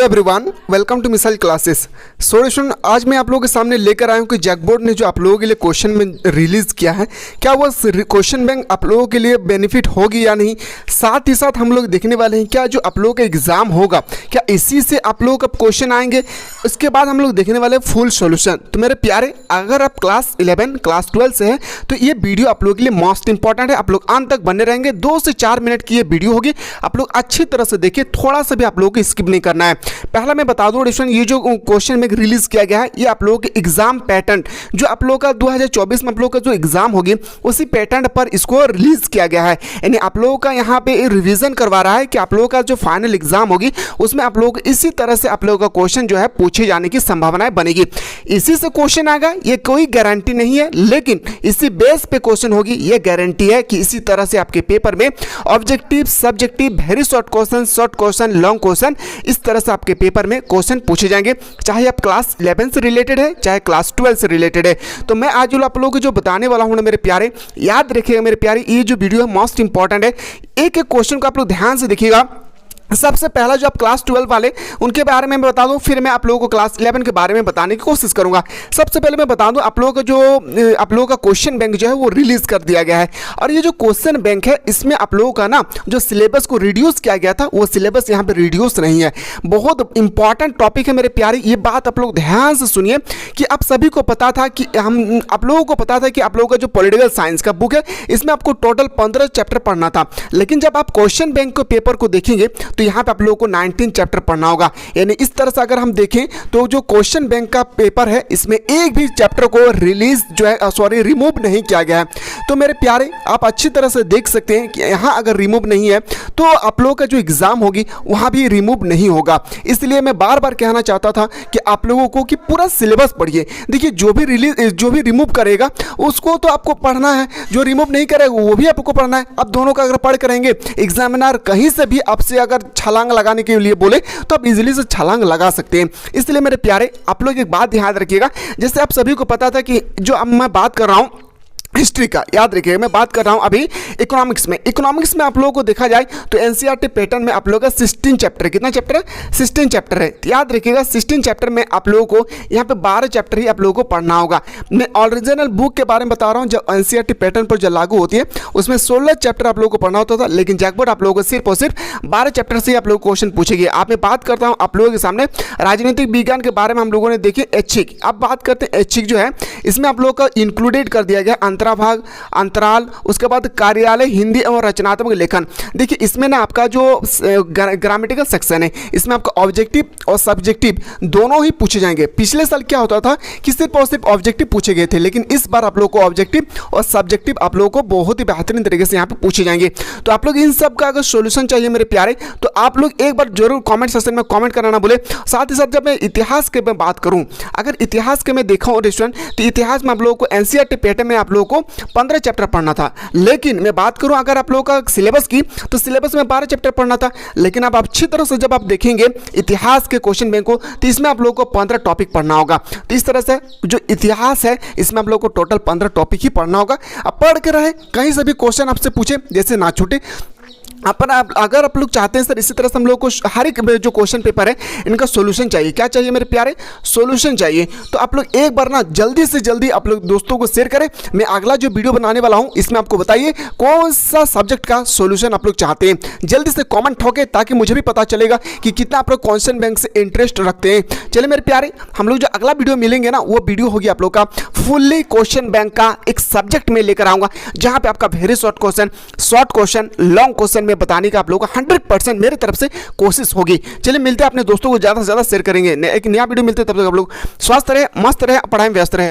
Hello everyone, welcome to missile classes. Student, आज मैं आप लोगों के सामने लेकर आया हूं कि जैकबोर्ड ने जो आप लोगों के लिए क्वेश्चन में रिलीज़ किया है, क्या वो क्वेश्चन बैंक आप लोगों के लिए बेनिफिट होगी या नहीं। साथ ही साथ हम लोग देखने वाले हैं क्या जो आप लोगों का एग्ज़ाम होगा, क्या इसी से आप लोगों का क्वेश्चन आएंगे। उसके बाद हम लोग देखने वाले हैं फुल सोल्यूशन। तो मेरे प्यारे, अगर आप क्लास 11 क्लास 12 से हैं तो ये वीडियो आप लोगों के लिए मोस्ट इंपॉर्टेंट है। आप लोग अंत तक बने रहेंगे। 2 से 4 मिनट की ये वीडियो होगी, आप लोग अच्छी तरह से देखिए, थोड़ा सा भी आप लोगों को स्किप नहीं करना है। पहला मैं बता दूं स्टूडेंट, ये जो क्वेश्चन में रिलीज किया गया है ये आप लोगों के एग्जाम पैटर्न जो आप लोगों का 2024 में आप लोगों का जो एग्जाम होगी उसी पैटर्न पर इसको रिलीज किया गया है। यानी आप लोगों का यहाँ पे रिवीजन करवा रहा है कि आप लोगों का जो फाइनल एग्जाम होगी उसमें आप लोगों को इसी तरह से आप लोगों का क्वेश्चन जो है पूछे जाने की संभावनाएं बनेगी। इसी से क्वेश्चन आएगा ये कोई गारंटी नहीं है, लेकिन इसी बेस पे क्वेश्चन होगी ये गारंटी है कि इसी तरह से आपके पेपर में objective, subjective, very short question, long question, इस तरह से आपके पेपर में क्वेश्चन पूछे जाएंगे, चाहे आप क्लास 11 से रिलेटेड है चाहे क्लास 12 से रिलेटेड है। तो मैं आज आप लोगों को जो बताने वाला हूं ना मेरे प्यारे, याद रखिएगा मेरे प्यारे, ये जो वीडियो है मोस्ट इंपॉर्टेंट है। एक एक क्वेश्चन को आप लोग ध्यान से देखिएगा। सबसे पहला जो आप क्लास 12 वाले उनके बारे में बता दूं, फिर मैं आप लोगों को क्लास 11 के बारे में बताने की कोशिश करूंगा। सबसे पहले मैं बता दूं आप लोगों का जो आप लोगों का क्वेश्चन बैंक जो है वो रिलीज कर दिया गया है। और ये जो क्वेश्चन बैंक है इसमें आप लोगों का ना जो सिलेबस को रिड्यूस किया गया था वो सिलेबस यहाँ पे रिड्यूस नहीं है। बहुत इंपॉर्टेंट टॉपिक है मेरे प्यारे, ये बात आप लोग ध्यान से सुनिए कि आप सभी को पता था कि आप लोगों को पता था कि आप लोगों का जो पॉलिटिकल साइंस का बुक है इसमें आपको टोटल 15 चैप्टर पढ़ना था। लेकिन जब आप क्वेश्चन बैंक के पेपर को देखेंगे तो यहाँ पे आप लोगों को 19 चैप्टर पढ़ना होगा। यानी इस तरह से अगर हम देखें तो जो क्वेश्चन बैंक का पेपर है इसमें एक भी चैप्टर को रिलीज जो है रिमूव नहीं किया गया है। तो मेरे प्यारे, आप अच्छी तरह से देख सकते हैं कि यहाँ अगर रिमूव नहीं है तो आप लोगों का जो एग्जाम होगी वहाँ भी रिमूव नहीं होगा। इसलिए मैं बार बार कहना चाहता था कि आप लोगों को कि पूरा सिलेबस पढ़िए। देखिए, जो भी रिमूव करेगा उसको तो आपको पढ़ना है, जो रिमूव नहीं करेगा वो भी आपको पढ़ना है। अब दोनों का अगर पढ़ करेंगे, एग्जामिनर कहीं से भी आपसे अगर छलांग लगाने के लिए बोले तो आप इजीली से छलांग लगा सकते हैं। इसलिए मेरे प्यारे, आप लोग एक बात ध्यान रखिएगा, जैसे आप सभी को पता था कि जो अब मैं बात कर रहा हूं हिस्ट्री का, याद रखिएगा मैं बात कर रहा हूं अभी इकोनॉमिक्स में आप लोगों को देखा जाए तो एनसीईआरटी पैटर्न में आप लोगों का 16 चैप्टर है। कितना चैप्टर है? 16 चैप्टर है। याद रखिएगा 16 चैप्टर में आप लोगों को यहाँ पे 12 चैप्टर ही आप लोगों को पढ़ना होगा। मैं ओरिजिनल बुक के बारे में बता रहा हूँ, जब एनसीईआरटी पैटर्न पर जो लागू होती है उसमें 16 चैप्टर आप लोगों को पढ़ना होता था, लेकिन जैकबोर्ड आप लोगों को सिर्फ और सिर्फ 12 चैप्टर से ही आप लोग क्वेश्चन पूछेगी। आप मैं बात करता हूँ आप लोगों के सामने राजनीतिक विज्ञान के बारे में हम लोगों ने देखिए ऐच्छिक। अब बात करते हैं ऐच्छिक जो है इसमें आप लोगों का इंक्लूडेड कर दिया गया अंतराभाग, अंतराल, उसके बाद कार्यालय, हिंदी और रचनात्मक लेखन। देखिए इसमें ना आपका जो ग्रामेटिकल सेक्शन है इसमें आपका ऑब्जेक्टिव और सब्जेक्टिव दोनों ही पूछे जाएंगे। पिछले साल क्या होता था कि सिर्फ और सिर्फ ऑब्जेक्टिव पूछे गए थे, लेकिन इस बार आप लोगों को ऑब्जेक्टिव और सब्जेक्टिव आप लोगों को बहुत ही बेहतरीन तरीके से यहाँ पे पूछे जाएंगे। तो आप लोग इन सब का अगर सोल्यूशन चाहिए मेरे प्यारे तो आप लोग एक बार जरूर कॉमेंट सेक्शन में कॉमेंट करना ना भूले। साथ ही साथ जब मैं इतिहास के मैं बात करूँ, अगर इतिहास के मैं देखा हूँ रेस्टोरेंट, तो इतिहास में आप लोगों को एनसीईआरटी पैटर्न में आप लोगों को 15 चैप्टर पढ़ना था। लेकिन मैं बात करूं अगर आप लोगों का सिलेबस की, तो सिलेबस में 12 चैप्टर पढ़ना था। लेकिन अब अच्छी तरह से जब आप देखेंगे इतिहास के क्वेश्चन बैंक को तो इसमें आप लोगों को 15 टॉपिक पढ़ना होगा। तो इस तरह से जो इतिहास है इसमें आप लोगों को टोटल 15 टॉपिक ही पढ़ना होगा। अब पढ़ के रहे, कहीं से भी क्वेश्चन आपसे पूछे जैसे ना छूटे। अगर आप लोग चाहते हैं सर इसी तरह से हम लोग को हर एक जो क्वेश्चन पेपर है इनका सॉल्यूशन चाहिए, क्या चाहिए मेरे प्यारे? सॉल्यूशन चाहिए। तो आप लोग एक बार ना जल्दी से जल्दी आप लोग दोस्तों को शेयर करें। मैं अगला जो वीडियो बनाने वाला हूं इसमें आपको बताइए कौन सा सब्जेक्ट का सॉल्यूशन आप लोग चाहते हैं। जल्दी से कॉमेंट ठोके ताकि मुझे भी पता चलेगा कि कितना आप लोग क्वेश्चन बैंक से इंटरेस्ट रखते हैं। चलिए मेरे प्यारे, हम लोग जो अगला वीडियो मिलेंगे ना वो वीडियो होगी आप लोग का फुल्ली क्वेश्चन बैंक का एक सब्जेक्ट में लेकर आऊंगा, जहां पे आपका very short question, long question बताने का आप लोगों को 100% मेरी तरफ से कोशिश होगी। चलिए मिलते हैं, अपने दोस्तों को ज्यादा से ज्यादा शेयर करेंगे। एक नया वीडियो मिलते हैं, तब तक आप लोग स्वस्थ रहे, मस्त रहे, पढ़ाई में व्यस्त रहे।